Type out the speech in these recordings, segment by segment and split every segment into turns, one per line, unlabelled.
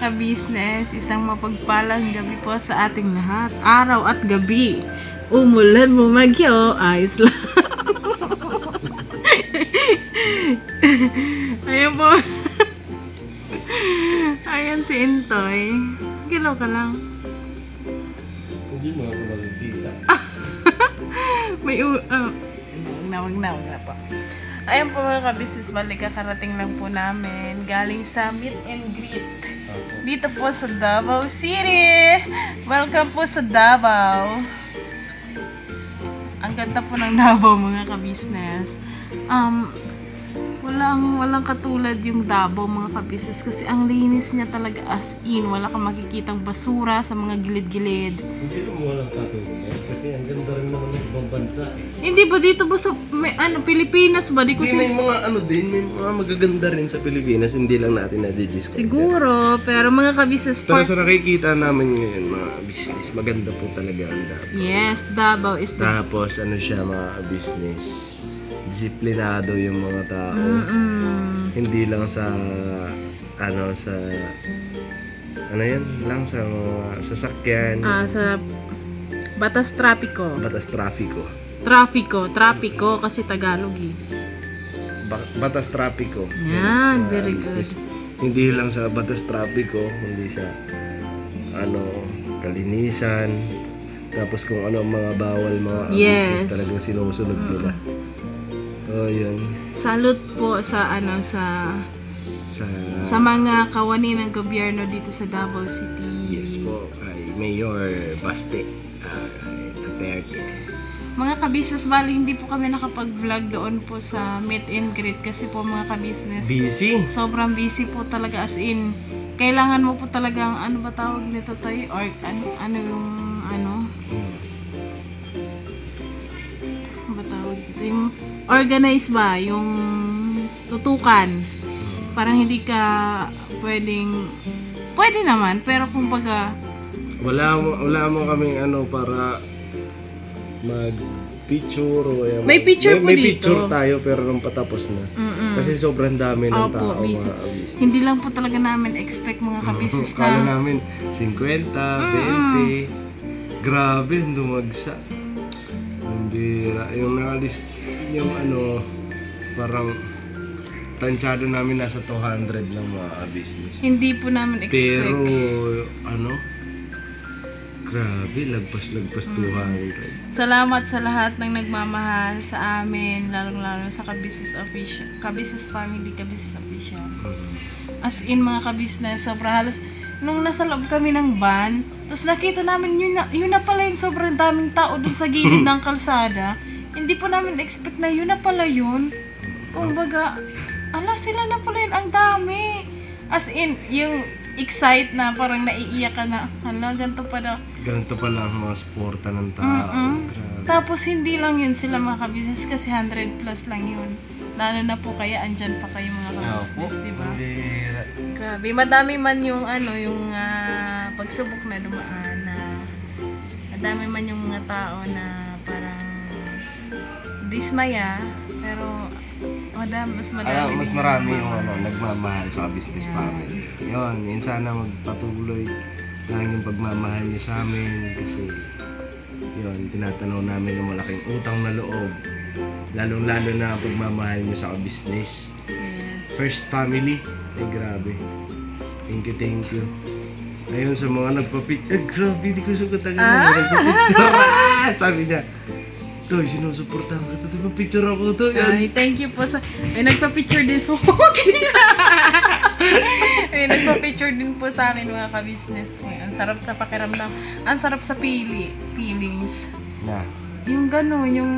ka-business, isang mapagpalang gabi po sa ating lahat. Araw at gabi. Umulan, bumagyo, ayos lang. Ayan po. Ayan si Intoy. Gilaw ka lang.
Hindi mo ako magkita.
May wag na po. Ayan po mga ka-business, balik kakarating lang po namin. Galing sa meet and greet. Dito po sa Davao City. Welcome po sa Davao. Ang ganda po ng Davao mga ka-business. Walang katulad yung Davao mga ka-business kasi ang linis niya talaga as in. Wala kang makikitang basura sa mga gilid-gilid.
Hindi mo walang katulad kasi ang ganda rin naman ng ibang bansa eh.
Hindi ba dito ba sa Pilipinas ba? Di ko
May mga may mga magaganda rin sa Pilipinas, hindi lang natin na-discover.
siguro, pero mga ka-business
Pero sa nakikita namin ngayon, mga business, maganda po talaga ang Davao.
yes, Davao is the
Tapos ano siya mga business, disiplinado yung mga tao. Hindi lang sa yan lang sa mga sasakyan,
sa batas trapiko.
batas trapiko.
Trapiko kasi Tagalog eh.
Batas trapiko.
Yan,
Mga
very
business. Hindi lang sa batas trapiko, hindi sa kalinisan. Tapos kung ano ang mga bawal, mga
Yes.
business talagang sinusunod nila. So, yun.
Salute po sa
Sa
mga kawani ng gobyerno dito sa Davao City.
yes po, kay Mayor Baste. Duterte.
Mga ka-business, bali hindi po kami nakapag-vlog doon po sa meet and greet kasi po mga ka-business.
Busy.
Sobrang busy po talaga as in. Kailangan mo po talagang ano ba tawag nito tayo? Or ano yung ano ba tawag dito? Yung organize ba? Yung tutukan. Parang hindi ka pwede naman, pero kumbaga
Wala mo kaming para mag-picture o
May picture po
may
dito.
picture tayo pero nung patapos na. Kasi sobrang dami ng
Opo,
tao
busy.
mga business.
Hindi lang po talaga namin expect mga ka-business
Kala
na
namin 50, 20. Grabe, dumagsa. Hindi, yung nakalist, yung parang tansyado namin nasa 200 lang mga business.
hindi po namin expect.
Pero, grabe, lagpas 200.
Salamat sa lahat ng nagmamahal sa amin, lalong-lalo sa ka-business family, ka-business official. As in mga ka-business, sobra halos nung nasa loob kami ng van, tapos nakita namin yun na pala yung sobrang daming tao dun sa gilid ng kalsada. Hindi po namin expect na yun na pala yun. Kumbaga, sila na pala yun, ang dami. As in, yung excite na parang naiiyak ka na, ganito pa daw.
Ganito pala ang mga suporta ng tao. Grabe.
Tapos hindi lang yun sila mga ka-business kasi 100 plus lang yun. Lalo na po kaya andyan pa kayo mga ka-business, di ba? Grabe, madami man yung pagsubok na dumaan na madami man yung mga tao na parang dismaya, pero mas
marami yung nagmamahal sa business family. Yun sana magpatuloy lang yung pagmamahal niyo sa amin kasi yun, tinatanaw namin ng malaking utang na loob. Lalong-lalo na pagmamahal niyo sa business.
Yes.
First family. Grabe. Thank you. Ayun sa mga nagpa-picture. Grabe, di ko sugat ang nagpa-picture. Sabi niya, Toy, sinusuportahan ka. Ito, picture ako to.
Ay, thank you po sa... May nagpa-picture din po. May nagpa-picture din po sa amin mga ka-business. Ay, ang sarap sa pakiramdam. Ang sarap sa feelings.
Na.
Yung gano'n, yung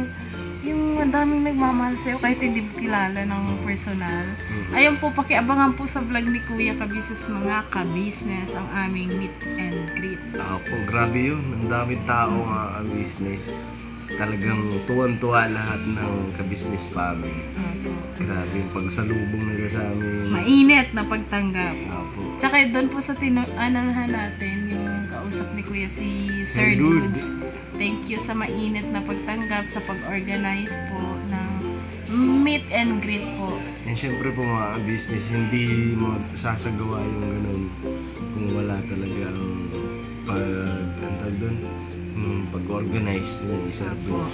ang daming nagmamahal sa'yo kahit hindi mo kilala ng personal. Ayun po, pakiabangan po sa vlog ni Kuya Ka-business mga ka-business ang aming meet and greet.
Ako, grabe yun. Ang daming tao nga ang business. Talagang tuwan-tuwa lahat ng ka-business family. Grabe yung pagsalubong nila sa amin.
Mainit na pagtanggap.
Opo.
Tsaka doon po sa anahan natin, yung kausap ni Kuya si Sir
Sir
Dudes. Thank you sa mainit na pagtanggap, sa pag-organize po ng meet and greet po.
And syempre po mga business, hindi sasagawa yung ganun kung wala talagang pag-organize ng isa po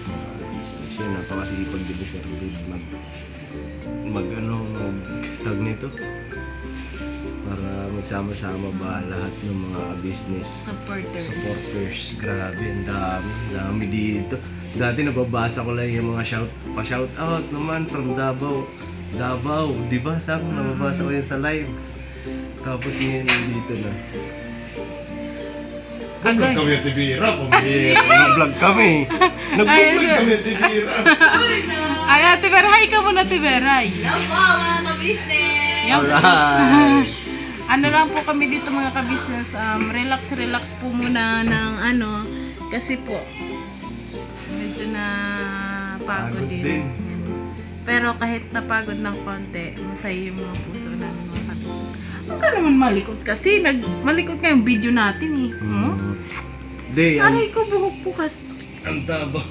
business. Yun, napakasipag din sir tag nito para magsama-sama ba lahat ng mga business supporters. Grabe, ang dami dito. Dati nababasa ko lang yung mga shout out naman from Davao, di ba? Nababasa ko yan sa live. Tapos yun dito na. Nag-vlog kami at Tibira. Nag-vlog kami. Nag-vlog kami at Tibira.
Ay, Ate Beray, ka muna, Ate Beray.
Hello po, mga ka-business!
Alright.
Ano lang po kami dito mga ka-business, relax po muna ng kasi po, medyo na pagod din. Yan. Pero kahit napagod ng konti, masaya yung mga puso namin mga ka-business. Huwag ka naman malikot kasi, malikot nga yung video natin eh. Aray ko, buhok po kasi.
Ang Davao.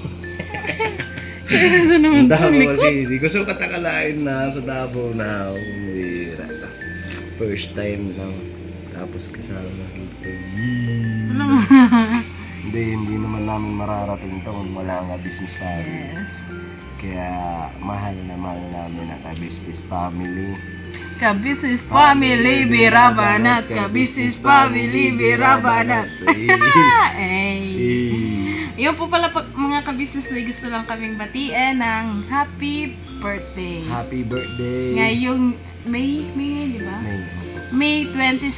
Kaya naman
Davao
malikot.
kasi, hindi ko so katakalain na sa Davao na umira. First time lang. Tapos kasama dito. Hindi naman namin mararating ito kung wala ang business family.
Yes.
Kaya mahal namin ang business family.
Ka-business family, birabanat. Ka-business family, birabanat. Ay. Yun po pala mga ka-business, may gusto lang kaming batiin ng happy birthday.
Happy birthday.
Ngayong May di ba? May 27.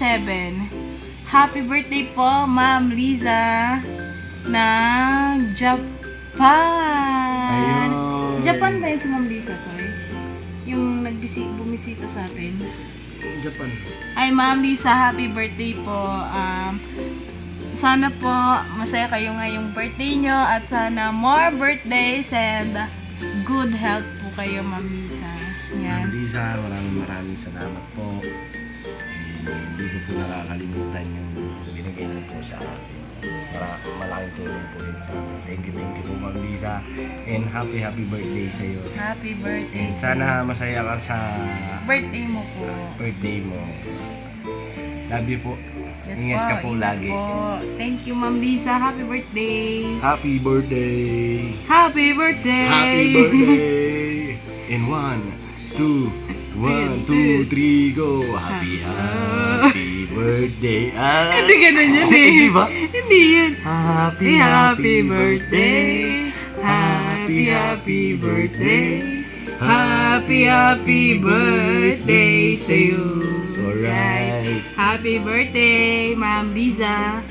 Happy birthday po, Ma'am Liza ng Japan.
Ayun.
Japan ba yun si Ma'am Liza to eh? Yung bumisita sa atin.
Japan.
Ay, Ma'am Lisa, happy birthday po. Sana po masaya kayo ngayong birthday nyo at sana more birthdays and good health po kayo, Ma'am Lisa. Yan.
Lisa, maraming salamat po. Hindi ko po nakakalimutan yung binigay niyo po sa akin. Malaking tulong po yun sa akin. Thank you po Ma'am Lisa. And happy birthday sa iyo.
Happy birthday.
And sana masaya ka sa
Birthday mo po.
birthday mo. Love you po.
Yes
Ingat ka po
ingat
lagi.
Po. Thank you, Ma'am Lisa. Happy birthday.
Happy birthday.
Happy birthday.
Happy birthday. In 1, 2, 3, go. Happy birthday.
Hindi ganun yun eh.
Hindi ba?
Hindi yun.
Happy
birthday. Happy birthday. Happy birthday sa iyo.
Alright.
Happy birthday, Ma'am Liza.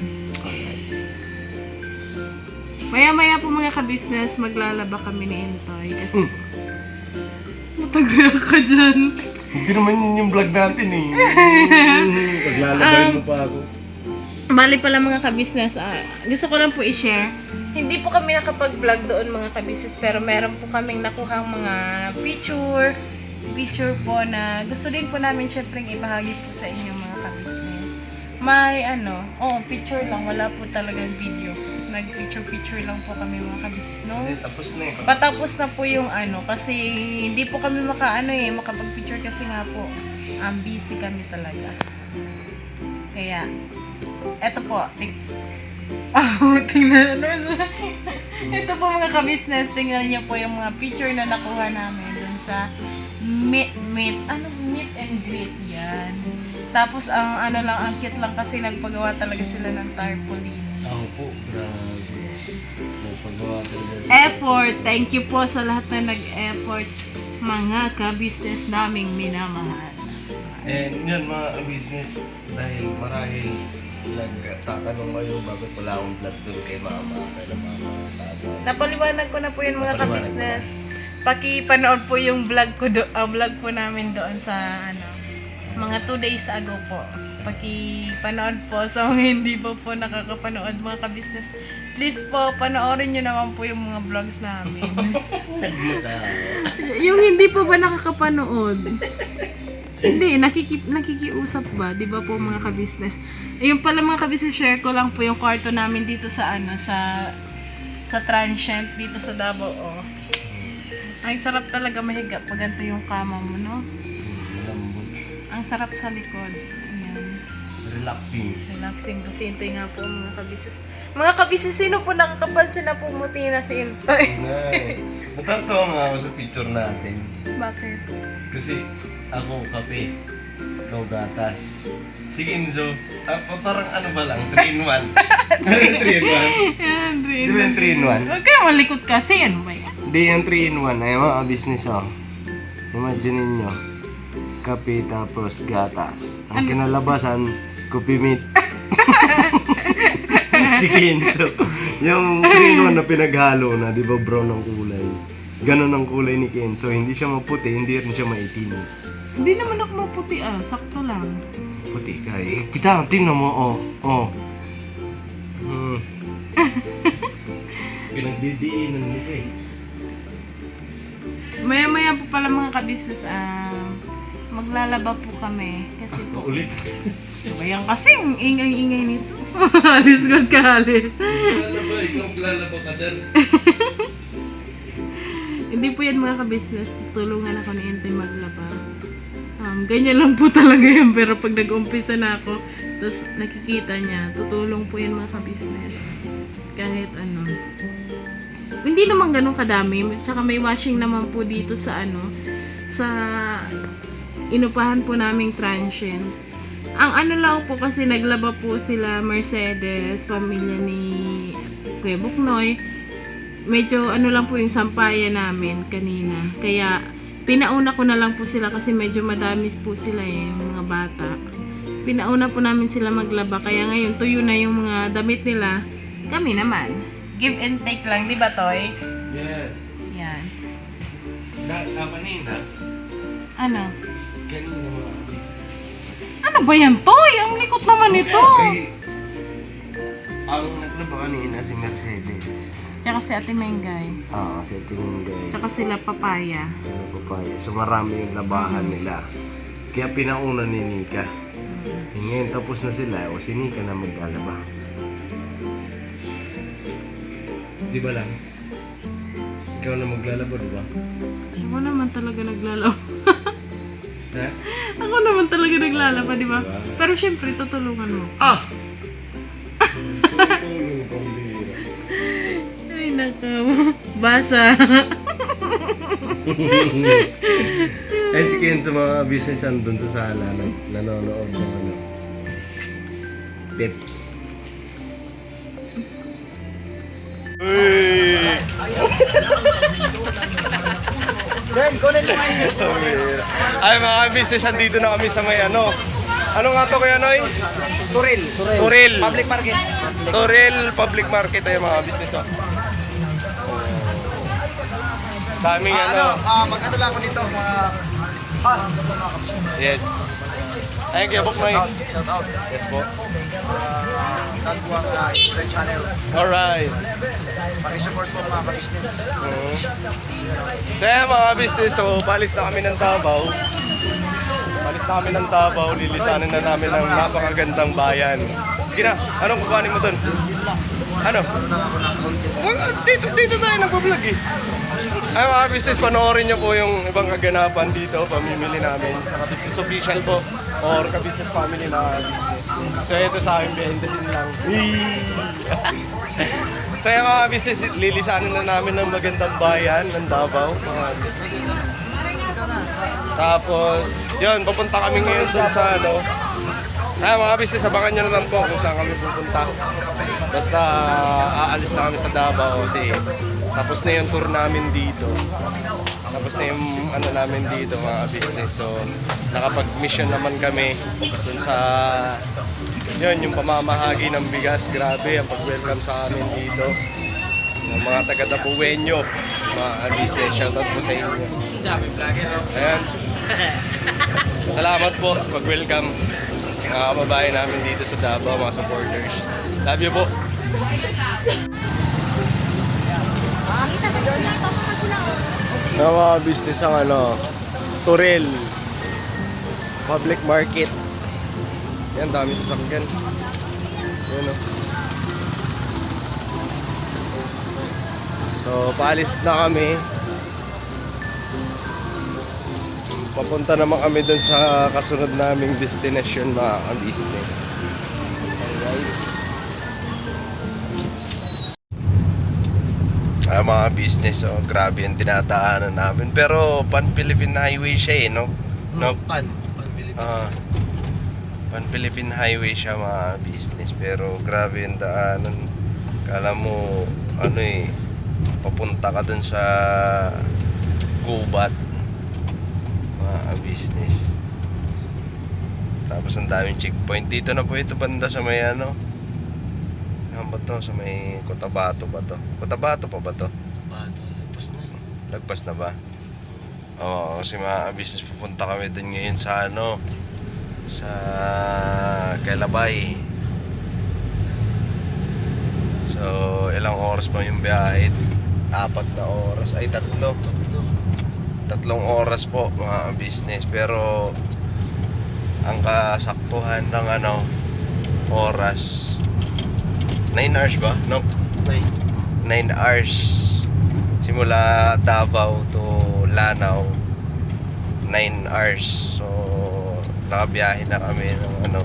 Maya-maya po mga ka-business, maglalaba kami ni Entoy. Kasi matagal ka dyan.
Hindi naman yun yung vlog natin eh. Paglalabay mo pa ako.
Bali pala mga ka-business, gusto ko lang po i-share. Hindi po kami nakapag-vlog doon mga ka-business, pero meron po kaming nakuhang mga picture po na gusto din po namin syempre ibahagi po sa inyo mga ka-business. May picture lang, wala po talagang video. Nag-picture lang po kami mga ka-business, no?
Tapos na eh.
Patapos na po yung kasi hindi po kami makapag-picture kasi nga po, busy kami talaga. Kaya, eto po, tingnan ito po mga ka-business, tingnan niyo po yung mga picture na nakuha namin dun sa meet and greet yan. Tapos ang cute lang kasi nagpagawa talaga sila ng tarpaulin.
Ako po, grabe. Nagpagawa talaga sila.
Effort, thank you po sa lahat na nag-effort mga ka-business naming minamahal.
And yun mga business, dahil marahil nagtatanong kayo bakit wala akong vlog doon kay mama, kay mama, tata.
Napaliwanag ko na po yun mga
Napaliwanag
ka-business. Pakipanood po yung vlog po namin doon sa mga 2 days ago po. Pakipanood po sa mga hindi po nakakapanood mga ka-business. Please po, panoorin nyo naman po yung mga vlogs namin. Yung hindi po ba nakakapanood? Hindi, nakikiusap ba? Di ba po mga ka-business? Yung pala mga ka-business, share ko lang po yung kwarto namin dito sa sa transient dito sa Davao. Ay, sarap talaga mahiga pag ganito yung kama mo, no?
Malambot.
Ang sarap sa likod. Ayan.
Relaxing.
Relaxing kasi Intoy nga po mga kabisis. Mga kabisis, sino po nakakapansin na pumuti na si Intoy?
Nay, natatawa nga ako sa picture natin.
Bakit?
Kasi ako kape, ikaw gatas. Si Enzo, parang ano ba lang, 3-in-1. 3-in-1.
Yan,
Di ba yung 3-in-1?
Huwag kaya malikot kasi. Ano ba yan?
Hindi yung 3-in-1. Ay mga business oh. Imagine ninyo. Kape tapos gatas. Ang kinalabasan, kopi meat. Si Kenzo. Yung 3-in-1 na pinaghalo na, di ba brown ang kulay? Ganon ang kulay ni Kenzo. Hindi siya maputi, hindi rin siya maitim.
Hindi naman ako maputi sakto lang.
Puti ka eh. Kita, tingnan mo, oh. Pinagdidiinan mo pa eh.
Maya-maya po pala mga kabisnes, maglalaba po kami. Kasi po,
Ulit.
bayan kasi, ang ingay-ingay nito. Alis ko kalit.
Lalaba, ikaw lalaba ka dyan.
Hindi po yan mga kabisnes, tutulungan ako ni Intoy maglaba. Ganyan lang po talaga yan, pero pag nag-umpisa na ako, tapos nakikita niya, tutulong po yan mga kabisnes. Kahit ano. Hindi naman ganun kadami, tsaka may washing naman po dito sa sa inupahan po naming transient. Ang ano lang po kasi naglaba po sila Mercedes, pamilya ni Kuya Buknoy. Medyo ano lang po yung sampayan namin kanina. Kaya pinauna ko na lang po sila kasi medyo madami po sila mga bata. Pinauna po namin sila maglaba. Kaya ngayon tuyo na yung mga damit nila. Kami naman. Give and take lang, di ba Toy?
Yes.
Yan.
Kanina.
Ano?
Kanina mga business.
Ano ba yan Toy? Ang likot naman ito.
Ang ano ba kanina si Mercedes?
Tsaka si Ate Mengay.
Oo, si Tingay.
Tsaka sila Papaya.
Ano pa papaya. So marami yung labahan nila. Kaya pinauna ni Nika. Ngayon tapos na sila, o si Nika na maglalaba. Di ba lang? Ikaw na maglalaba, di ba?
Ako naman talaga naglalaba.
Ha?
Ako naman talaga naglalaba, di ba? Pero syempre, tutulungan mo.
Ah! Tulong kong bihira.
Ay, nako. Basa.
Ay, si Ken sa mga business andun sa sala nanonood ng Peps. Ay mga business, andito na kami sa may ano. Ano nga to kaya Noy?
Turil.
Turil.
Public market.
Turil Public Market ay mga business oh. Daming ano.
Mag-ano lang ako dito, mga...
Yes. Ay, kaya book Noy.
Shout out.
Yes po.
Nagbuwang Instagram channel.
Alright.
Pakisupport po mga ka-business.
So yan mga business, so palis na kami ng Davao. Palis na kami ng Davao, lilisanin na namin ang napakagandang bayan. Sige na, anong kukuhanin mo dun? Ano? Dito tayo nagpa-vlog eh. Ay mga business, panoorin nyo po yung ibang kaganapan dito, pamimili namin sa ka-business official po or ka-business family mga business. So ito sa akin, behindasin lang. So yung mga business, lilisanin na namin ng magandang bayan ng Davao, mga business. Tapos, yun, papunta kami ngayon dun sa ano. Ay mga business, abangan nyo na lang po kung saan kami pupunta. Basta aalis na kami sa Davao kasi tapos na yung tour namin dito. Tapos na yung ano namin dito mga business. So nakapag-mission naman kami dun sa yun, yung pamamahagi ng bigas. Grabe ang pag-welcome sa amin dito. Yung mga taga-Dapueño, mga business, shoutout po sa inyo. Ayan. Salamat po sa pag-welcome mga kababayan namin dito sa Davao, mga supporters. Love you po. Mga business ang ano, Turil Public Market. Yan, dami sasakyan. Yan o. So, paalis na kami. papunta naman kami dun sa kasunod naming destination mga ka-business. Mga business, oh, grabe yung tinataanan namin. Pero pan-Philippine Highway siya no? No? Pan-Philippine Highway siya mga business. Pero grabe yung daanan. Kala mo, papunta ka dun sa Gubat. Mga business. Tapos ang daming checkpoint. Dito na po ito banda sa may ba to? Sa may Cotabato ba to? Cotabato pa ba to?
Bato, lagpas na.
Lagpas na ba? Oo, kasi mga business pupunta kami dun ngayon sa sa Kailabay. So, ilang oras pa yung biyahe? 4 na oras. Ay, 3. 3 oras po mga business. Pero ang kasaktuhan ng oras 9 hours ba? No? 9 hours simula Davao to Lanao. 9 hours. So nakabiyahe na kami ng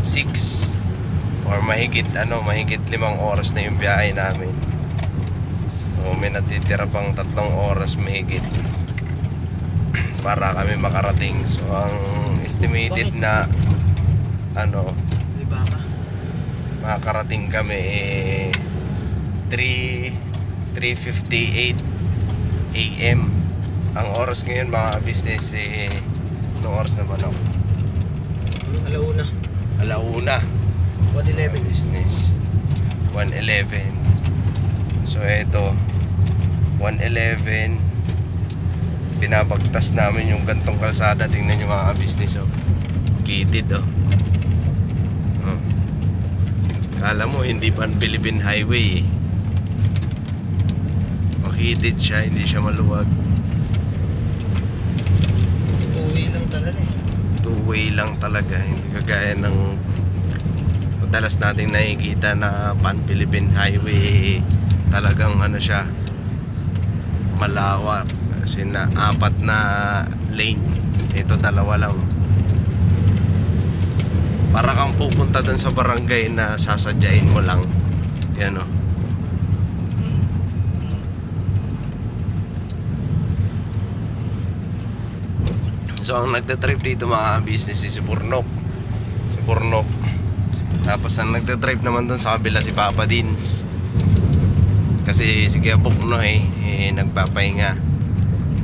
6 or mahigit 5 oras na yung biyahe namin. So may natitira pang 3 oras mahigit para kami makarating. So ang estimated na makakarating kami 3:58 AM. Ang oras ngayon mga business anong oras naman ako? Alauna 1:11 business 1:11. So eto 1:11 binabagtas namin yung gantong kalsada. Tingnan nyo mga business kitid kala mo hindi pa Philippine Highway makitid siya, hindi siya maluwag. Two-way lang talaga, hindi kagaya ng madalas nating nakikita na pan-Philippine Highway. Talagang siya malawak kasi na 4 na lane. Ito 2 lang. Para kang pupunta dun sa barangay na sasadyain mo lang. Yan So ang nagte-trip dito mga business si Burnok. Tapos ang nagte-trip naman dun sa kabila si Papa Dins. Kasi si Kuya Bok nagpapahinga.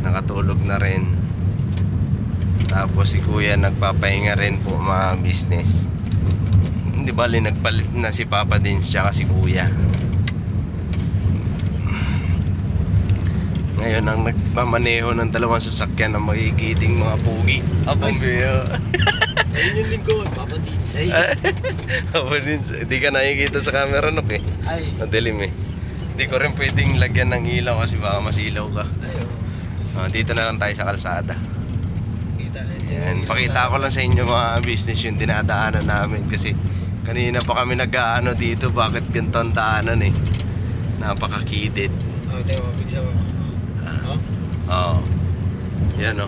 Nakatulog na rin. Tapos si Kuya nagpapahinga rin po mga business. Hindi bali nagpalit na si Papa Dins tsaka si Kuya. Ngayon ang nagmamaneho ng 2 sasakyan ng magigiting mga pugi. Ako biyo.
Ayun yung lingkod, Papa Dins.
Papa Dins, hindi ka nakikita sa camera Nok
Ay.
Madilim Hindi ko rin pwedeng lagyan ng ilaw kasi baka masilaw ka. Dito na lang tayo sa kalsada. Yan, pakita ko lang sa inyo mga business yung dinadaanan namin kasi kanina pa kami nag-aano dito, bakit ganito ang daanan napakakitid.
Bigsa mo.
Yan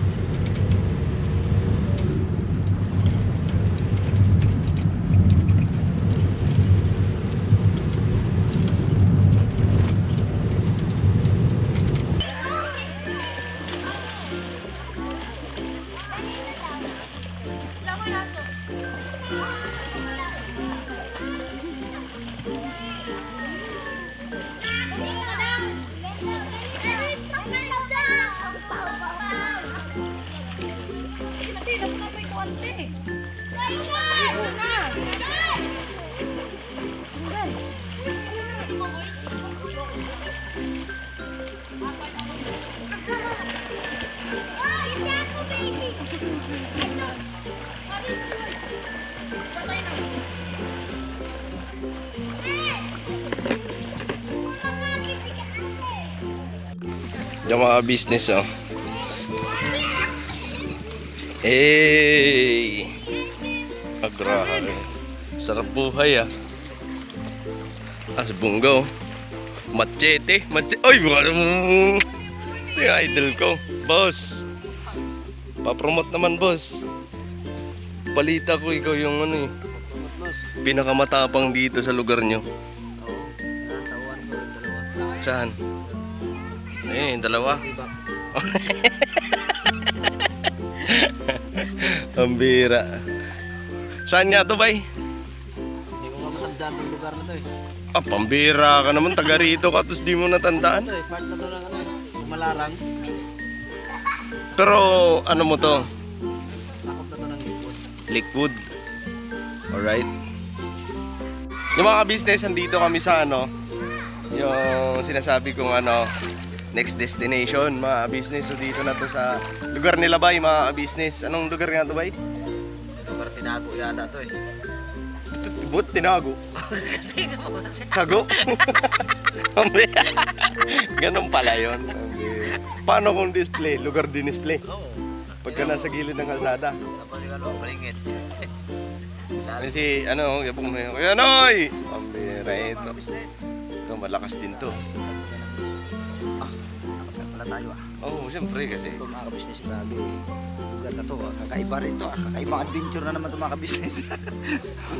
yung mga business grabe. Sarap buhay sa Bunga Machete. Ay, Yung idol ko. Boss. Pa-promote naman, boss. Balita ko ikaw yung ano eh. Pinakamatapang dito sa lugar nyo. Saan? Eh, dalawa. Ang bira. Saan nga to, bay?
Hindi ko nga matandaan ng lugar na to eh.
Ah, pambira ka naman. Taga rito ka, tapos di mo natandaan.
Ito eh, part na to ng ano eh. Malarang.
Pero, ano mo to?
Sakop na to ng likod.
Liquid. Alright. Yung mga business, andito kami sa ano, yung sinasabi kong ano, next destination, mga business. So dito na to sa lugar nila, bay, mga business. Anong lugar nga to, bay?
Lugar tinago yata to eh.
But tinago.
Kasi naman kasi.
Tago. Ganun pala yun. Paano kung display? Lugar din display.
Oo.
Pagka nasa gilid ng kalsada.
Tapos yung ano, palingit.
Kasi ano, yapong na yun. Kaya noy! Pambira ito. Ito, malakas din to.
Wala tayo ah.
Oo, siyempre kasi.
Ito mga ka-business, grabe. Lugar na to ah. Kakaiba rin to ah. Kakaibang adventure na naman to mga ka-business.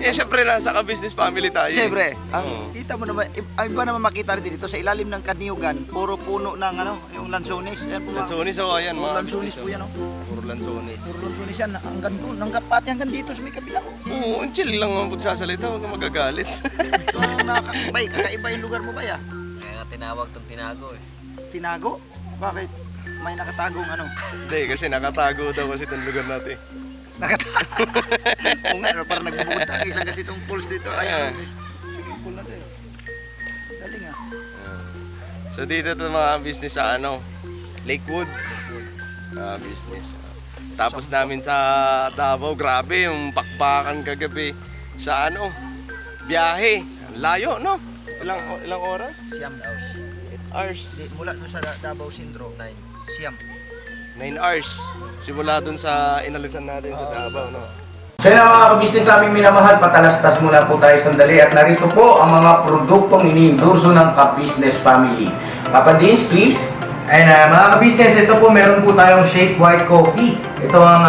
Eh, siyempre nasa ka-business family tayo.
Siyempre,
Oo.
ang kita mo naman, iba naman makita rin dito sa ilalim ng kaniyugan, puro puno ng ano, yung lansones. Ayan po mga.
Lansones, oh, ayan,
Puro
mga
lansones
business.
po yan oh.
Puro lansones.
Puro lansones yan, hanggang doon, hanggang pati hanggang dito sa may kabila ko.
Oo, ang chill lang ang pagsasalita, huwag kang magagalit.
Ito ang nakakakibay, kakaiba yung lugar mo ba ya?
Kaya nga tinawag tong tinago eh.
Tinago? Bakit? May nakatagong ano?
Hindi, kasi nakatago daw kasi itong lugar natin.
Nakatago? Kung nga, parang nagbubukod tayo lang kasi itong pools dito. Ay, ano, swimming pool na to eh. Galing ah.
So dito to mga business sa ano, Lakewood. Business. Tapos namin sa Davao, grabe yung pakpakan kagabi sa ano, biyahe. Layo, no? Ilang oras?
Siam hours.
8 hours.
Mula doon sa Davao Sindro, 9. Siam.
9 hours. Simula dun sa inalisan natin sa Davao, no?
So yun mga kabisnes naming minamahal, patalastas muna po tayo sandali at narito po ang mga produktong iniendorso ng Ka-Business Family. Papa Dins, please.
Ayun mga ka-business, ito po meron po tayong Shake White Coffee. Ito ang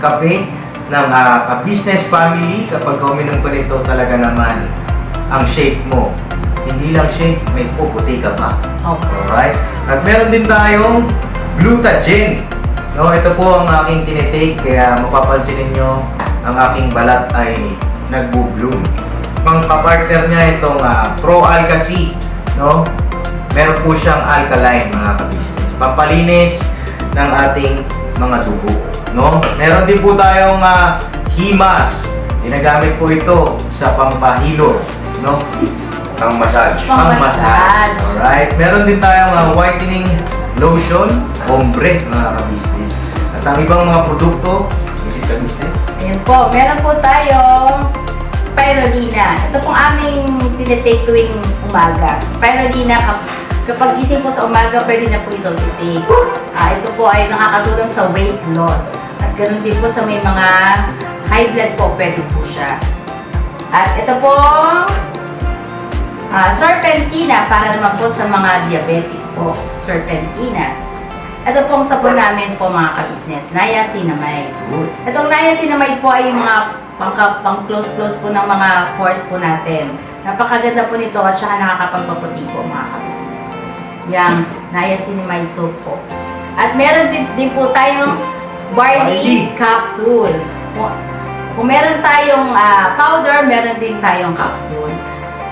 kape ng Ka-Business Family. Kapag uminom ko nito talaga naman ang shake mo. Hindi lang shake, may puputi ka pa.
Okay.
Alright? At meron din tayong Glutagen. No, ito po ang aking tinitake kaya mapapansin ninyo ang aking balat ay nagbo-bloom. Pang-partner niya itong Pro Alga C, no? Meron po siyang alkaline mga ka-business. Pampalinis ng ating mga dugo, no? Meron din po tayong Himas. Ginagamit po ito sa pampahilo, no?
Pang-massage.
Pang-massage. Alright. Meron din tayong whitening lotion, ombre mga ka-business. At ang ibang mga produkto, Mrs. Ka-business.
Ayan po, meron po tayong spirulina. Ito pong aming tinitake tuwing umaga. Spirulina, kapag gising po sa umaga, pwede na po ito i-take. Ito po ay nakakatulong sa weight loss. At ganoon din po sa may mga high blood po, pwede po siya. At ito pong serpentina para naman po sa mga diabetic po. Serpentina. Ito pong sabon namin po mga ka-business, niacinamide. Itong niacinamide po ay yung mga pang-close-close po ng mga pores po natin. Napakaganda po nito at saka nakakapagpaputi po mga ka-business. Yang niacinamide soap po. At meron din po tayong barley capsule. Kung meron tayong powder, meron din tayong capsule.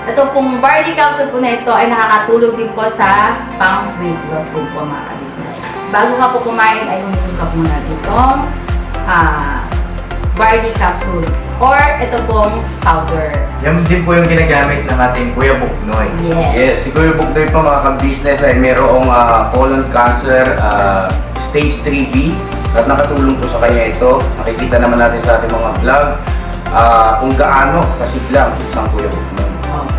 Ito pong barley capsule po na ito ay nakakatulong din po sa pang-weight loss din po mga ka-business. Bago ka po kumain ay uminom ka muna itong barley capsule or ito pong powder.
Yan din po yung ginagamit ng ating Kuya Buknoy.
Yes.
Yes, siguro buktoy pa mga ka-business ay mayroong colon cancer stage 3B at nakatulong po sa kanya ito. Nakikita naman natin sa ating mga vlog kung gaano kasiglang isang Kuya Buknoy.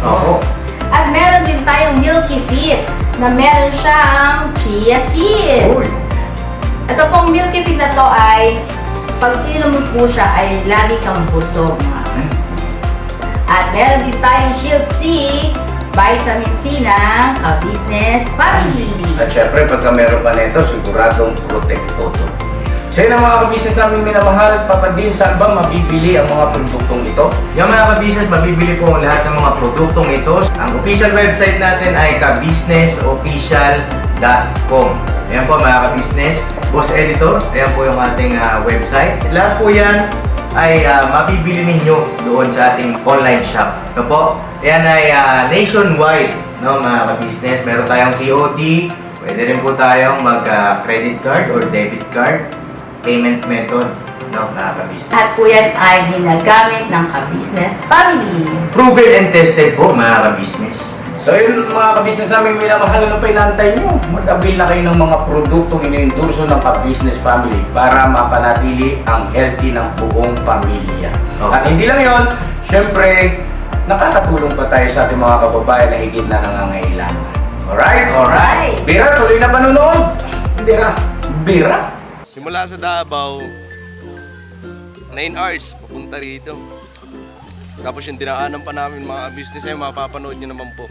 Opo.
At meron din tayong Milky Fit na meron siyang chia seeds.
Uy.
Ito pong Milky Fit na to ay pag ininom mo po siya ay lagi kang busog mga ka-business. At meron din tayong Shield C vitamin C ng ka-business family.
At syempre, pagka meron pa nito, siguradong protektodo. So yun ang mga ka-business namin minamahal. Papadin, saan ba mabibili ang mga produktong ito?
Yung mga ka-business, mabibili po ang lahat ng mga produktong ito. Ang official website natin ay kabusinessofficial.com. Ayan po mga ka-business. Boss Editor, ayan po yung ating website. Lahat po yan ay mabibili ninyo doon sa ating online shop. Ito po, yan ay nationwide, no, mga ka-business. Meron tayong COD, pwede rin po tayong mag-credit card or debit card payment method, no, mga ka-business.
Lahat po yan ay ginagamit ng ka-business family.
Proven and tested po, mga ka-business.
So yun mga ka-business namin minamahal, ano pa inaantay nyo? Mag-avail na kayo ng mga produktong iniendorso ng ka-business family para mapanatili ang healthy ng buong pamilya.
Okay.
At hindi lang yun, syempre, nakakatulong pa tayo sa ating mga kababayan na higit na nangangailangan. Alright?
Alright.
Bira, tuloy na panunood! Hindi na, bira!
Simula sa Davao, 9 hours papunta rito. Tapos yung dinaanan pa namin mga business ay mapapanood nyo naman po.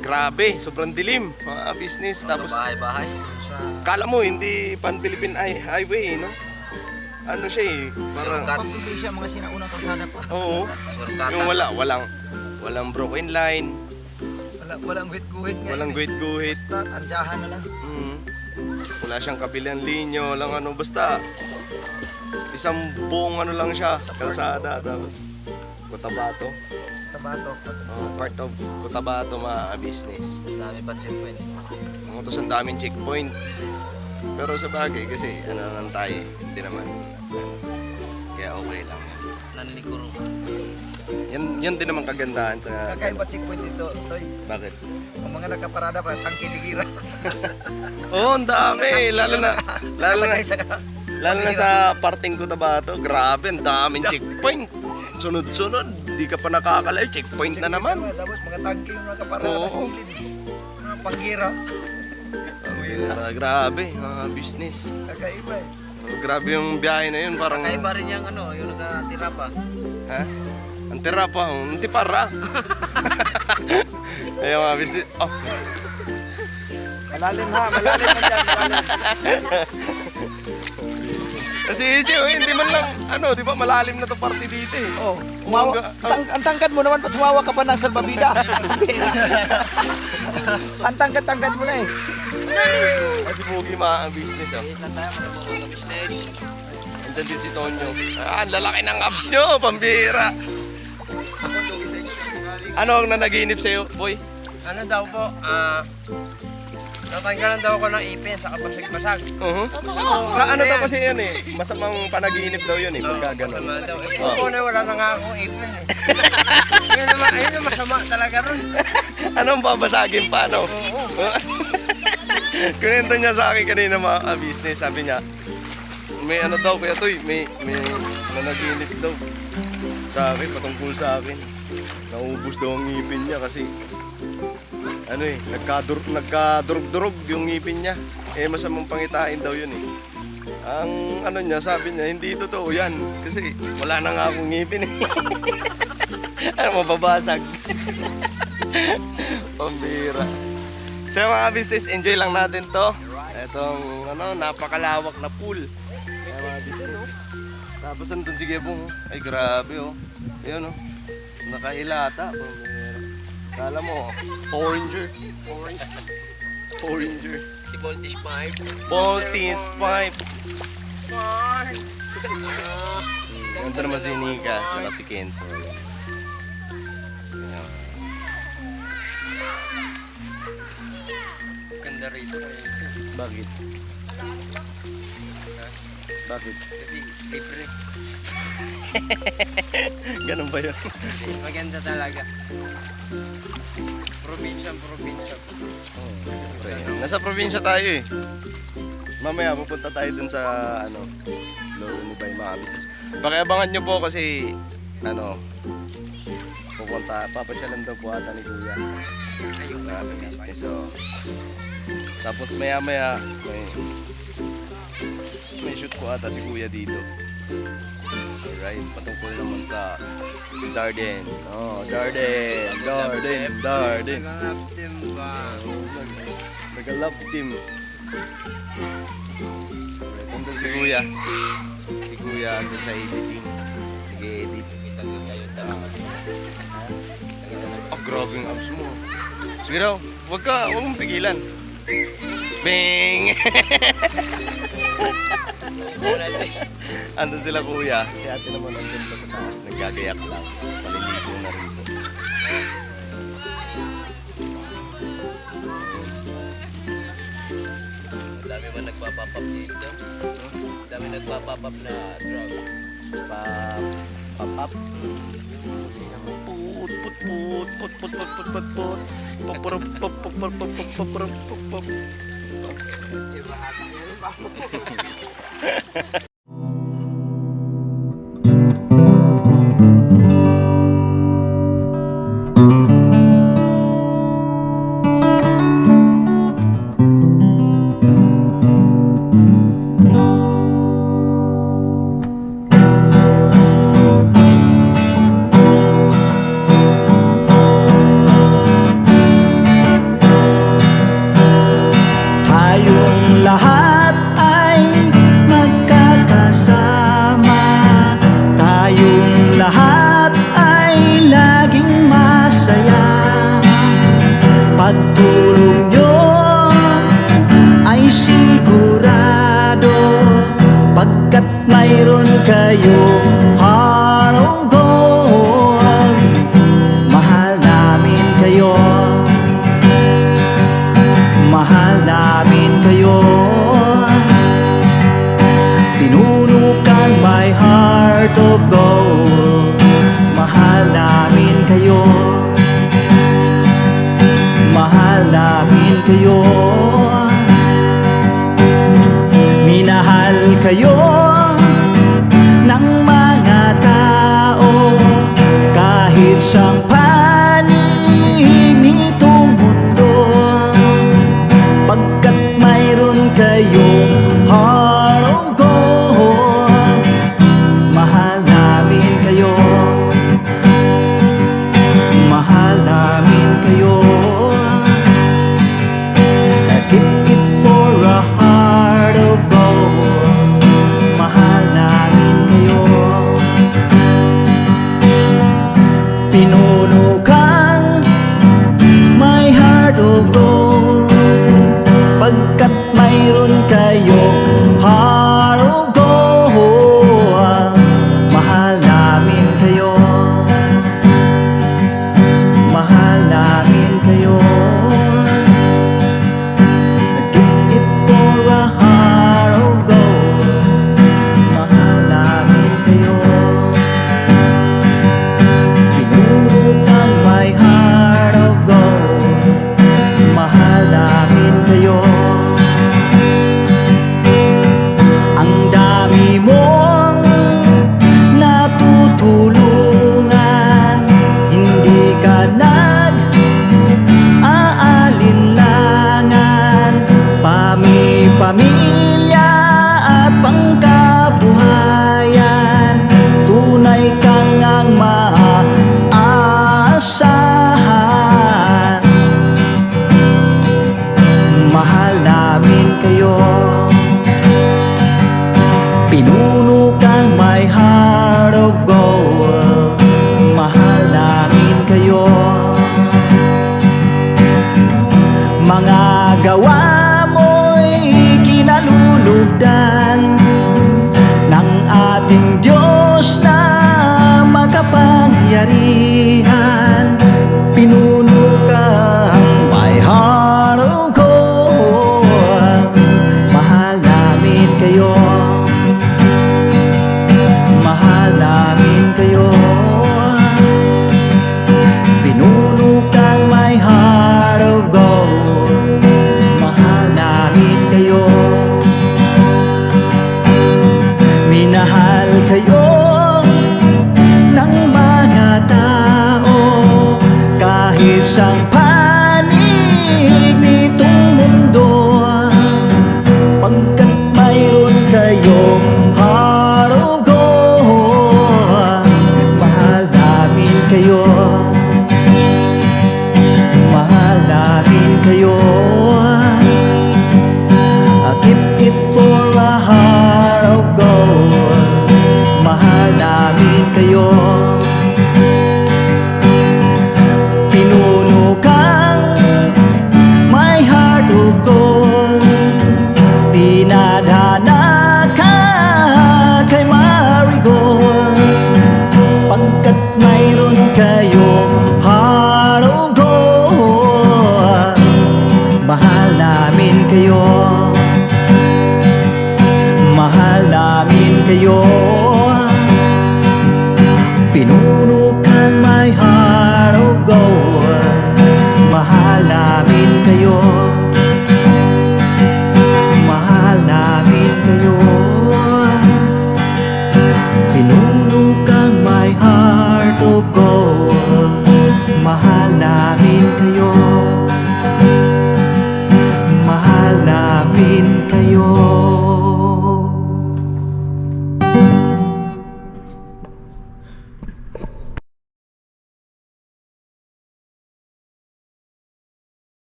Grabe, sobrang dilim mga business. Tapos
Bahay-bahay.
kala mo hindi pan-Philippine highway, no? Ano siya eh, parang
Pag-probinsya, mga sinaunang kalsada pa.
oo.
Surkatan.
Yung walang broken line,
Walang guhit-guhit nga.
walang guhit-guhit.
Basta, andyahan na lang.
Wala siyang kabilang linyo, walang ano, basta isang buong ano lang siya, kalsada. Tapos Cotabato,
Tabato.
part of Cotabato mga business.
Dami pa checkpoint.
Mga to, ang daming checkpoint. Pero sa bagay kasi ano naman tayo, hindi naman. Kaya okay lang.
Nanlikuro.
Yan din naman kagandahan sa
Kakaiba checkpoint dito, Toy.
Bakit?
Ang mga nagkaparada pa, tangki digira.
Oo, ang dami. Lalo na
Lagay sa
sa parting Cotabato, grabe, ang daming checkpoint. Sunod-sunod, di ka pa nakakalayo, checkpoint na naman.
Tapos mga tangki yung nagkaparada
Oo.
sa gilid. Mga panggira.
Grabe, mga business.
Kakaiba eh.
Grabe yung biyahe na yun, parang...
Kakaiba rin yung ano, yung nakatira pa.
Ha? Ang tira pa, ang tipara. Ayun mga business. Oh.
Malalim ha, malalim na dyan.
Kasi Ichi, hindi man lang, ano, di ba malalim na to party dito eh.
Oh, ang tangkad mo naman, pag humawa ka pa ng salbabida. Ang tangkad mo na eh.
Kasi pogi mga business ah.
Wait lang tayo, mga business.
Andyan din si Tonyo. Ah, ang lalaki ng abs nyo, pambira. Ano ang nanaginip sa'yo, boy?
Ano daw po, natanggalan daw ako ng ipin sa kabasag-basag.
Sa ano to kasi yan eh, masamang panaginip daw yun eh, pagka ganun.
Tama daw. Ito na wala na nga akong ipin eh. Ayun yung masama talaga ron.
Anong babasagin pa, no? Kunento niya sa akin kanina mga business, sabi niya, may ano daw, Kuya Toy, may nanaginip daw. Sa akin, patungkol sa akin. Naubos daw ang ngipin niya kasi ano eh, nagkadurog-durog yung ngipin niya. Eh masamang pangitain daw yun eh. Ang ano niya, sabi niya, hindi totoo yan. Kasi wala na nga akong ngipin eh. Ano, mababasag. Pambira. So mga business, enjoy lang natin to. Etong ano, napakalawak na pool. Kaya mga business, oh. Tapos nandun si Gebong, oh. Ay grabe oh. Ayun oh. Nakahilata. Pambira. Kala mo, Oranger.
Si Voltage 5.
Voltis Pipe. Ito naman si Nika, tsaka si Kenzo. Ayan.
Ganda rito.
Bakit? Bakit?
Kasi libre.
Ganun ba yun?
Maganda talaga. Probinsya.
Pre, nasa probinsya tayo eh. Mamaya pupunta tayo dun sa ano, Lolo ni Bay mga business. Pakiabangan nyo po kasi ano, papasyalan daw po ata ni Kuya. Ayun mga business oh. Tapos maya may shoot po ata si Kuya dito. Alright, patungkol naman sa Darden. Oh, Darden.
Nag-love team ba?
Nag-love team. Alright, andun si Kuya. Si Kuya andun sa editing. Nag-edit. Grabe yung abs mo. Sige daw, huwag mong pigilan. Bing! Andun sila kuya. Si ate naman andun pa sa taas. Nagkagayak lang. Tapos maliligo na rin po.
Dami ba nagpapapap dito? Dami nagpapapap na drug.
Papap. Put.
Tayong lahat ay magkakasama. Tayong lahat ay laging masaya. Pagtulong nyo ay sigurado, pagkat mayroon kayo heart of gold. Mahal namin kayo, mahal namin kayo. Pinunukan my heart of gold. Mahal namin kayo, mahal namin kayo. Minahal kayo ng mga tao kahit sang panig nitong mundo, pagkat mayroon kayong heart of gold. Mahal namin kayo, mahal namin kayo. Keep it for a heart of gold. Mahal namin kayo. Pinunukan my heart of gold, pagkat mayroon kayo heart of gold. Mahal namin kayo, mahal namin kayo. Keep it for a heart of gold. Mahal namin kayo. Pinunukan my heart of gold. Mahal namin kayo. Ang dami mong natutulungan, hindi ka nag-aalinlangan. Pamilya at pangkabuhayan, tunay kang ang maaasahan. Mahal namin kayo. Pinunukan my heart of gold. Mahal namin kayo. Mga gawa mo'y kinalulugdan ng ating Diyos na makapangyarihan. Pinunukan my heart of gold. Mahal namin kayo, mahal namin kayo. Pinunukan my heart of gold. Mahal namin kayo. Minahal kayo ng mga tao kahit sang panig